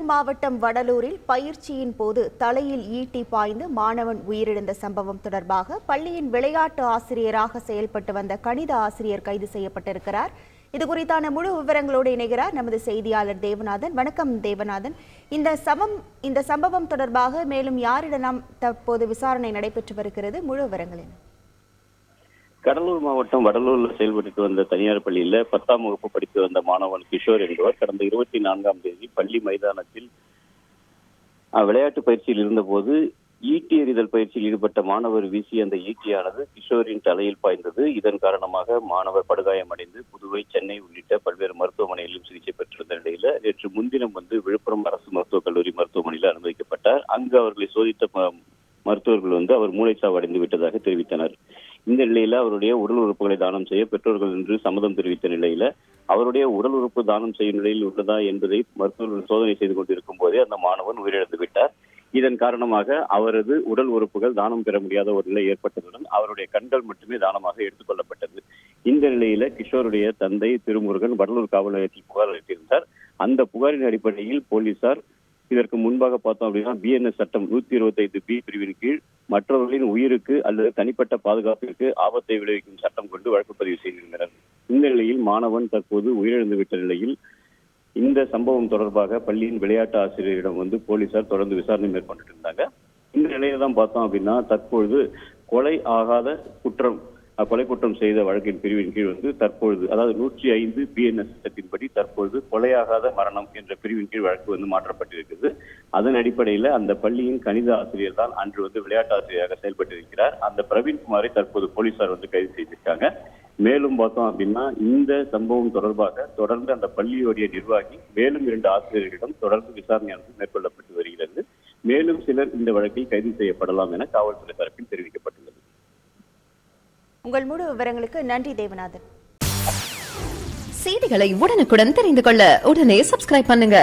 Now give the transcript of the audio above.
மாவட்டம் வடலூரில் பயிற்சியின் போது தலையில் ஈட்டி பாய்ந்து மாணவன் உயிரிழந்த சம்பவம் தொடர்பாக பள்ளியின் விளையாட்டு ஆசிரியராக செயல்பட்டு வந்த கணித ஆசிரியர் கைது செய்யப்பட்டிருக்கிறார். இது குறித்தான முழு விவரங்களோடு இணைகிறார் நமது செய்தியாளர் தேவநாதன். வணக்கம் தேவநாதன். இந்த சம்பவம் தொடர்பாக மேலும் யாரிடம் தற்போது விசாரணை நடைபெற்று வருகிறது? முழு விவரங்கள் என்ன? கடலூர் மாவட்டம் வடலூர்ல செயல்பட்டு வந்த தனியார் பள்ளியில 10ஆம் வகுப்பு படித்து வந்த மாணவன் கிஷோர் என்பவர் கடந்த 24ஆம் தேதி பள்ளி மைதானத்தில் விளையாட்டு பயிற்சியில் இருந்தபோது ஈட்டி எறிதல் பயிற்சியில் ஈடுபட்ட மாணவர் வீசிய அந்த ஈட்டியானது கிஷோரின் தலையில் பாய்ந்தது. இதன் காரணமாக மாணவர் படுகாயமடைந்து புதுவை, சென்னை உள்ளிட்ட பல்வேறு மருத்துவமனைகளிலும் சிகிச்சை பெற்றிருந்த நிலையில நேற்று முன்தினம் விழுப்புரம் அரசு மருத்துவக் கல்லூரி மருத்துவமனையில் அனுமதிக்கப்பட்டார். அங்கு அவர்களை சோதித்த மருத்துவர்கள் அவர் மூளைச்சாவு அடைந்து விட்டதாக தெரிவித்தனர். இந்த நிலையில அவருடைய உடல் உறுப்புகளை தானம் செய்ய பெற்றோர்கள் என்று சம்மதம் தெரிவித்த நிலையில அவருடைய உடல் உறுப்பு தானம் செய்யும் நிலையில் உள்ளதா என்பதை மருத்துவர்கள் சோதனை செய்து கொண்டிருக்கும் போதே அந்த மாணவன் உயிரிழந்து விட்டார். இதன் காரணமாக அவரது உடல் உறுப்புகள் தானம் பெற முடியாத ஒரு நிலை ஏற்பட்டதுடன் அவருடைய கண்கள் மட்டுமே தானமாக எடுத்துக் கொள்ளப்பட்டது. இந்த நிலையில கிஷோருடைய தந்தை திருமுருகன் வடலூர் காவல் நிலையத்தில் புகார் அளித்திருந்தார். அந்த புகாரின் அடிப்படையில் போலீசார் இதற்கு முன்பாக பார்த்தோம் அப்படின்னா BNS சட்டம் 125B பிரிவின் கீழ் மற்றவர்களின் உயிருக்கு அல்லது தனிப்பட்ட பாதுகாப்பிற்கு ஆபத்தை விளைவிக்கும் சட்டம் கொண்டு வழக்கு பதிவு செய்திருந்தனர். இந்த நிலையில் மாணவன் தற்போது உயிரிழந்து விட்ட நிலையில் இந்த சம்பவம் தொடர்பாக பள்ளியின் விளையாட்டு ஆசிரியரிடம் போலீசார் தொடர்ந்து விசாரணை மேற்கொண்டு இருந்தாங்க. இந்த நிலையில தான் பார்த்தோம் அப்படின்னா தற்பொழுது கொலை குற்றம் செய்த வழக்கின் பிரிவின் கீழ் தற்பொழுது அதாவது 105 BNS சட்டத்தின்படி தற்பொழுது கொலையாகாத மரணம் என்ற பிரிவின் கீழ் வழக்கு மாற்றப்பட்டிருக்கிறது. அதன் அடிப்படையில் அந்த பள்ளியின் கணித ஆசிரியர் தான் அன்று விளையாட்டு ஆசிரியராக செயல்பட்டிருக்கிறார். அந்த பிரவீன்குமாரை தற்போது போலீசார் கைது செய்திருக்காங்க. மேலும் பார்த்தோம் அப்படின்னா இந்த சம்பவம் தொடர்பாக தொடர்ந்து அந்த பள்ளியுடைய நிர்வாகி மேலும் 2 ஆசிரியர்களிடம் தொடர்ந்து விசாரணையானது மேற்கொள்ளப்பட்டு வருகிறது. மேலும் சிலர் இந்த வழக்கில் கைது செய்யப்படலாம் என காவல்துறை தரப்பில் தெரிவிக்கப்பட்டுள்ளது. உங்கள் முழு விவரங்களுக்கு நன்றி தேவநாதன். செய்திகளை உடனுக்குடன் தெரிந்து கொள்ள உடனே சப்ஸ்கிரைப் பண்ணுங்க.